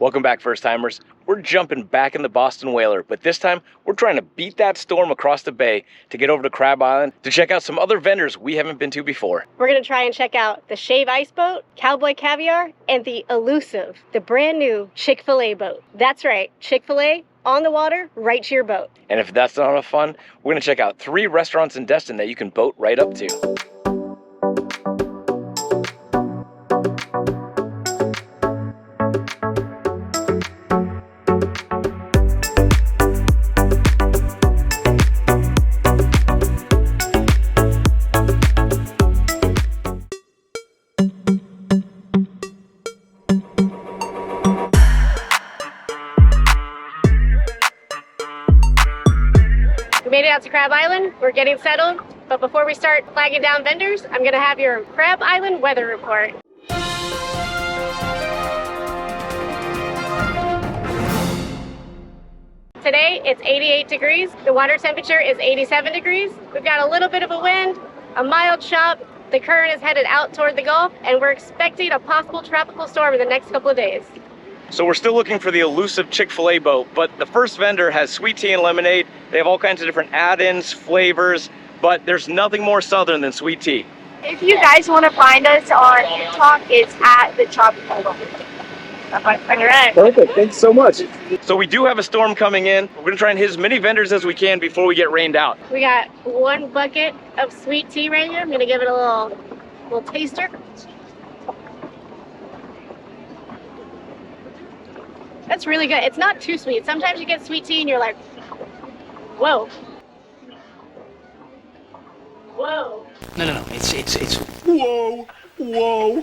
Welcome back, first timers. We're jumping back in the Boston Whaler, but this time we're trying to beat that storm across the bay to get over to Crab Island to check out some other vendors we haven't been to before. We're gonna try and check out the Shave Ice Boat, Cowboy Caviar, and the elusive, the brand new Chick-fil-A boat. That's right, Chick-fil-A on the water, right to your boat. And if that's not enough fun, we're gonna check out 3 restaurants in Destin that you can boat right up to. We made it out to Crab Island. We're getting settled. But before we start flagging down vendors, I'm gonna have your Crab Island weather report. Today, it's 88 degrees. The water temperature is 87 degrees. We've got a little bit of a wind, a mild chop. The current is headed out toward the Gulf, and we're expecting a possible tropical storm in the next couple of days. So we're still looking for the elusive Chick-fil-A boat, but the first vendor has sweet tea and lemonade. They have all kinds of different add-ins, flavors, but there's nothing more southern than sweet tea. If you guys want to find us on TikTok, it's at the Tropical Boat. All right. Perfect, thanks so much. So we do have a storm coming in. We're gonna try and hit as many vendors as we can before we get rained out. We got 1 bucket of sweet tea right here. I'm gonna give it a little taster. That's really good. It's not too sweet. Sometimes you get sweet tea and you're like, whoa. Whoa. No. It's. Whoa, whoa. No.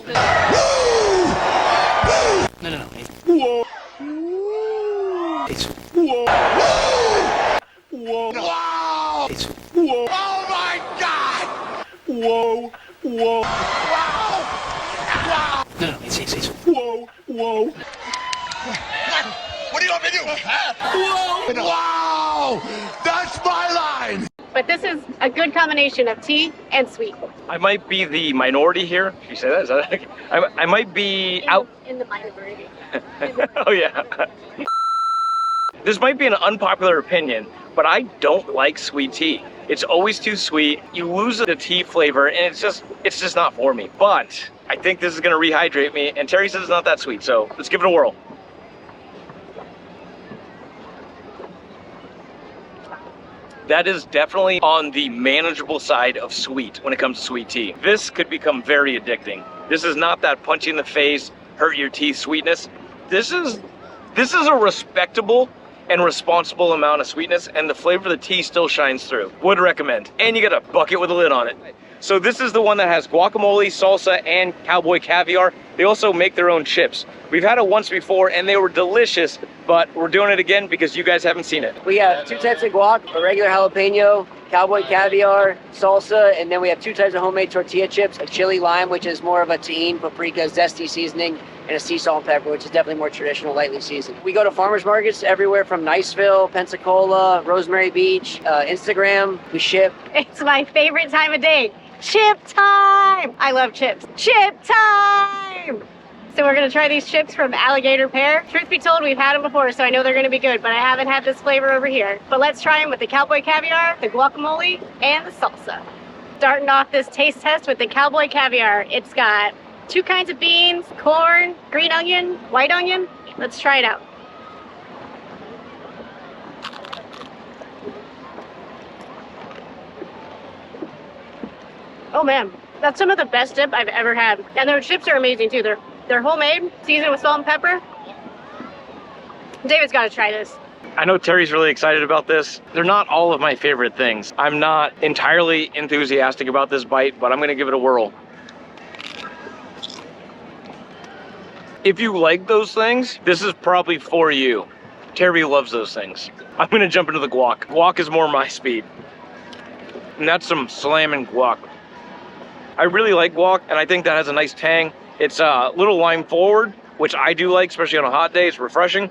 Whoa. It's. Whoa. Whoa. Wow! It's. Whoa. Oh my God! Whoa. Whoa. Wow! No. It's. Whoa. Whoa. What do you want me to do? Whoa! Wow! That's my line! But this is a good combination of tea and sweet. I might be the minority here. Should you say that? Is that I might be out. In the minority. Oh yeah. This might be an unpopular opinion, but I don't like sweet tea. It's always too sweet. You lose the tea flavor, and it's just not for me. But I think this is gonna rehydrate me, and Terry says it's not that sweet, so let's give it a whirl. That is definitely on the manageable side of sweet when it comes to sweet tea. This could become very addicting. This is not that punch in the face, hurt your teeth sweetness. This is a respectable and responsible amount of sweetness, and the flavor of the tea still shines through. Would recommend. And you get a bucket with a lid on it. So this is the one that has guacamole, salsa, and cowboy caviar. They also make their own chips. We've had it once before and they were delicious, but we're doing it again because you guys haven't seen it. We have 2 types of guac, a regular jalapeno, cowboy caviar, salsa, and then we have 2 types of homemade tortilla chips, a chili lime, which is more of a tahini, paprika, zesty seasoning, and a sea salt and pepper, which is definitely more traditional, lightly seasoned. We go to farmers markets everywhere from Niceville, Pensacola, Rosemary Beach, Instagram. We ship. It's my favorite time of day. Chip time! I love chips. Chip time! So we're gonna try these chips from Alligator Pear. Truth be told, we've had them before, so I know they're gonna be good, but I haven't had this flavor over here. But let's try them with the cowboy caviar, the guacamole, and the salsa. Starting off this taste test with the cowboy caviar. It's got 2 kinds of beans, corn, green onion, white onion. Let's try it out. Oh man, that's some of the best dip I've ever had. And their chips are amazing too. They're homemade, seasoned with salt and pepper. David's gotta try this. I know Terry's really excited about this. They're not all of my favorite things. I'm not entirely enthusiastic about this bite, but I'm gonna give it a whirl. If you like those things, this is probably for you. Terry loves those things. I'm gonna jump into the guac. Guac is more my speed. And that's some slamming guac. I really like guac, and I think that has a nice tang. It's a little lime forward, which I do like, especially on a hot day. It's refreshing.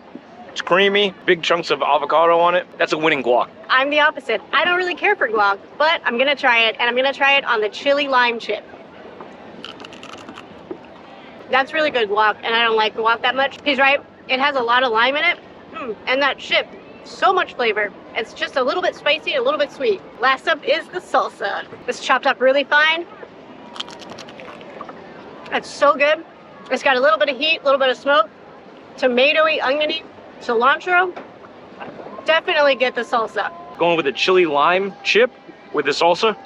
It's creamy, big chunks of avocado on it. That's a winning guac. I'm the opposite. I don't really care for guac, but I'm gonna try it, and I'm gonna try it on the chili lime chip. That's really good guac, and I don't like guac that much. He's right. It has a lot of lime in it. And that chip, so much flavor. It's just a little bit spicy, a little bit sweet. Last up is the salsa. It's chopped up really fine. It's so good. It's got a little bit of heat, a little bit of smoke, tomatoey, oniony, cilantro. Definitely get the salsa. Going with a chili lime chip with the salsa.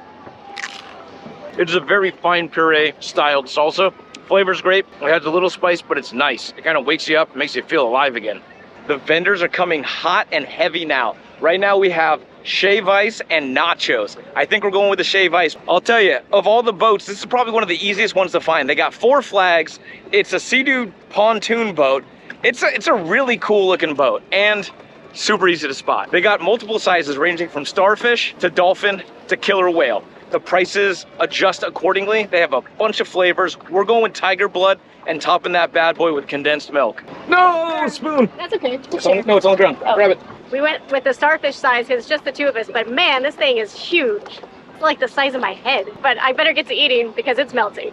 It's a very fine puree styled salsa. Flavor's great. It has a little spice, but it's nice. It kind of wakes you up, makes you feel alive again. The vendors are coming hot and heavy now. Right now we have shave ice and nachos. I think we're going with the shave ice. I'll tell you, of all the boats, this is probably one of the easiest ones to find. They got 4 flags. It's a Sea-Doo pontoon boat. It's a really cool looking boat and super easy to spot. They got multiple sizes ranging from starfish to dolphin to killer whale. The prices adjust accordingly. They have a bunch of flavors. We're going with tiger blood and topping that bad boy with condensed milk. No, spoon. That's okay. No, it's on the ground. Oh. Grab it. We went with the starfish size because it's just the 2 of us, but man, this thing is huge. It's like the size of my head, but I better get to eating because it's melting.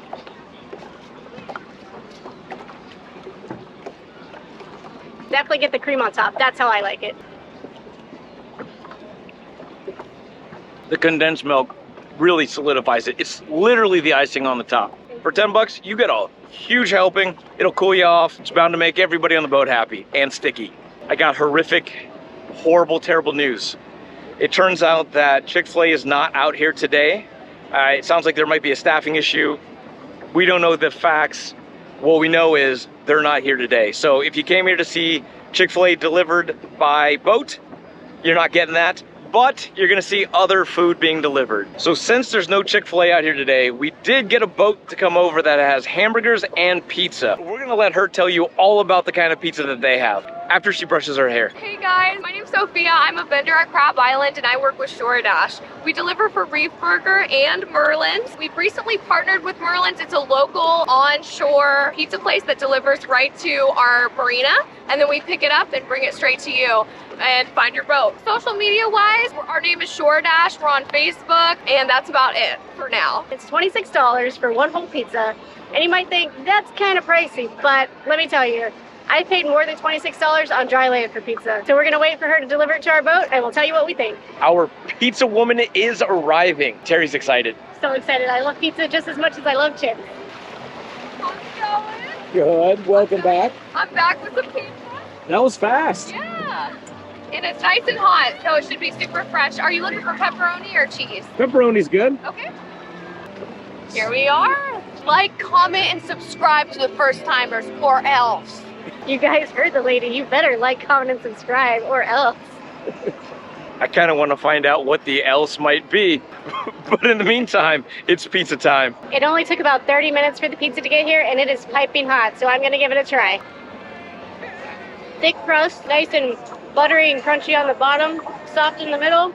Definitely get the cream on top. That's how I like it. The condensed milk really solidifies it. It's literally the icing on the top. For 10 bucks, you get a huge helping. It'll cool you off. It's bound to make everybody on the boat happy and sticky. I got horrific, horrible, terrible news. It turns out that Chick-fil-A is not out here today. It sounds like there might be a staffing issue. We don't know the facts. What we know is they're not here today. So if you came here to see Chick-fil-A delivered by boat, you're not getting that. But you're gonna see other food being delivered. So since there's no Chick-fil-A out here today, we did get a boat to come over that has hamburgers and pizza. We're gonna let her tell you all about the kind of pizza that they have after she brushes her hair. Hey guys, my name's Sophia. I'm a vendor at Crab Island and I work with DoorDash. We deliver for Reef Burger and Merlin's. We've recently partnered with Merlin's. It's a local onshore pizza place that delivers right to our marina, and then we pick it up and bring it straight to you and find your boat. Social media wise, our name is DoorDash. We're on Facebook, and that's about it for now. It's $26 for 1 whole pizza, and you might think that's kind of pricey, but let me tell you, I paid more than $26 on dry land for pizza. So we're gonna wait for her to deliver it to our boat, and we'll tell you what we think. Our pizza woman is arriving. Terry's excited. So excited. I love pizza just as much as I love chips. How's it going? Good, welcome back. I'm back with some pizza. That was fast. Yeah. And it's nice and hot, so it should be super fresh. Are you looking for pepperoni or cheese? Pepperoni's good. Okay. Here we are. Like, comment, and subscribe to the first timers, or else. You guys heard the lady. You better like, comment, and subscribe, or else. I kind of want to find out what the else might be. But in the meantime, it's pizza time. It only took about 30 minutes for the pizza to get here, and it is piping hot, so I'm gonna give it a try. Thick crust, nice and buttery and crunchy on the bottom, soft in the middle.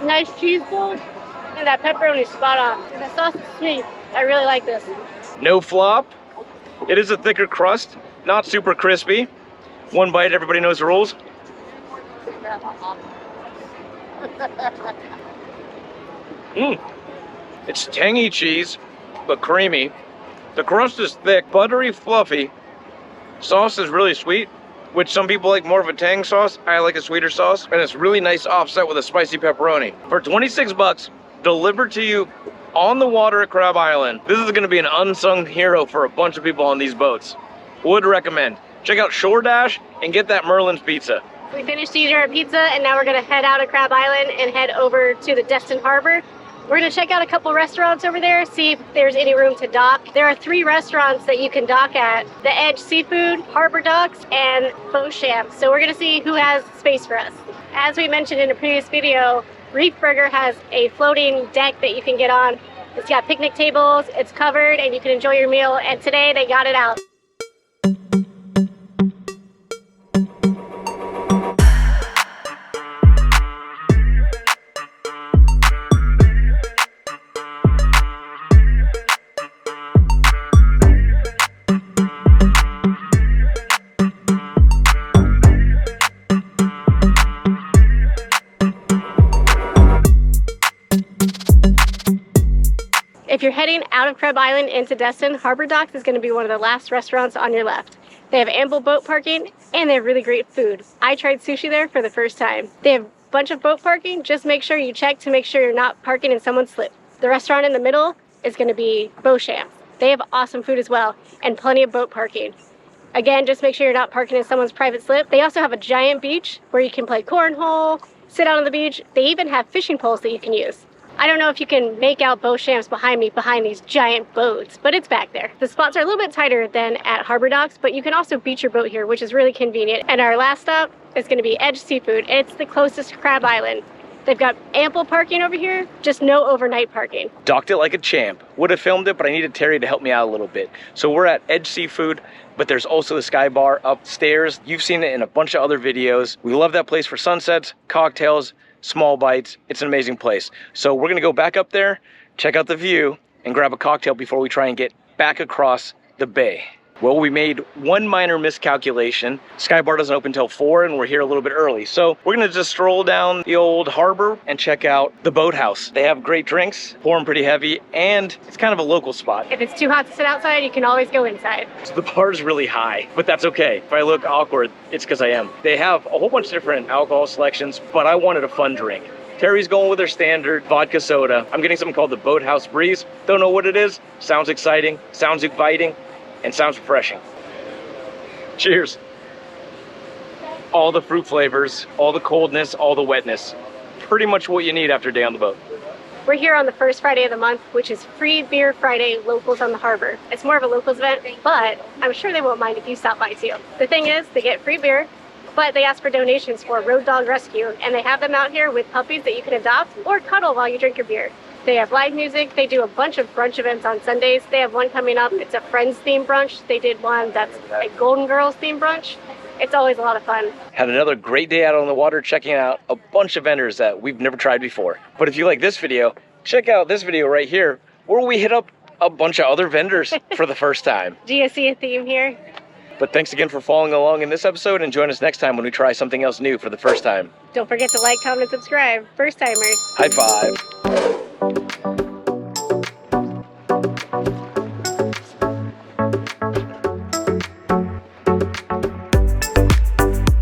Nice cheese bowl, and that pepperoni is spot on. And the sauce is sweet. I really like this. No flop. It is a thicker crust, not super crispy. One bite, everybody knows the rules. It's tangy cheese, but creamy. The crust is thick, buttery, fluffy. Sauce is really sweet, which some people like more of a tang sauce. I like a sweeter sauce, and it's really nice offset with a spicy pepperoni. For 26 bucks, delivered to you on the water at Crab Island. This is gonna be an unsung hero for a bunch of people on these boats. Would recommend. Check out DoorDash and get that Merlin's pizza. We finished eating our pizza, and now we're gonna head out of Crab Island and head over to the Destin Harbor. We're gonna check out a couple restaurants over there, see if there's any room to dock. There are 3 restaurants that you can dock at: The Edge Seafood, Harbor Docks, and Boshamps. So we're gonna see who has space for us. As we mentioned in a previous video, Reef Burger has a floating deck that you can get on. It's got picnic tables, it's covered, and you can enjoy your meal, and today they got it out. If you're heading out of Crab Island into Destin, Harbor Docks is going to be one of the last restaurants on your left. They have ample boat parking, and they have really great food. I tried sushi there for the first time. They have a bunch of boat parking. Just make sure you check to make sure you're not parking in someone's slip. The restaurant in the middle is going to be Boshamps. They have awesome food as well, and plenty of boat parking. Again, just make sure you're not parking in someone's private slip. They also have a giant beach where you can play cornhole, sit out on the beach. They even have fishing poles that you can use. I don't know if you can make out Boshamps behind me, behind these giant boats, but it's back there. The spots are a little bit tighter than at Harbor Docks, but you can also beach your boat here, which is really convenient. And our last stop is going to be Edge Seafood. It's the closest to Crab Island. They've got ample parking over here, just no overnight parking. Docked it like a champ. Would have filmed it, but I needed Terry to help me out a little bit. So we're at Edge Seafood, but there's also the Sky Bar upstairs. You've seen it in a bunch of other videos. We love that place for sunsets, cocktails, small bites. It's an amazing place. So we're gonna go back up there, check out the view, and grab a cocktail before we try and get back across the bay. Well, we made one minor miscalculation. Sky Bar doesn't open till 4 and we're here a little bit early. So we're gonna just stroll down the old harbor and check out the boathouse. They have great drinks, pour them pretty heavy, and it's kind of a local spot. If it's too hot to sit outside, you can always go inside. So the bar's really high, but that's okay. If I look awkward, it's because I am. They have a whole bunch of different alcohol selections, but I wanted a fun drink. Terry's going with their standard vodka soda. I'm getting something called the Boathouse Breeze. Don't know what it is. Sounds exciting, sounds inviting, and sounds refreshing. Cheers. All the fruit flavors, all the coldness, all the wetness. Pretty much what you need after a day on the boat. We're here on the first Friday of the month, which is Free Beer Friday Locals on the Harbor. It's more of a locals event, but I'm sure they won't mind if you stop by too. The thing is, they get free beer, but they ask for donations for Road Dog Rescue, and they have them out here with puppies that you can adopt or cuddle while you drink your beer. They have live music. They do a bunch of brunch events on Sundays. They have one coming up. It's a Friends themed brunch. They did one that's a Golden Girls themed brunch. It's always a lot of fun. Had another great day out on the water checking out a bunch of vendors that we've never tried before. But if you like this video, check out this video right here where we hit up a bunch of other vendors for the first time. Do you see a theme here? But thanks again for following along in this episode, and join us next time when we try something else new for the first time. Don't forget to like, comment, and subscribe. First timers. High five.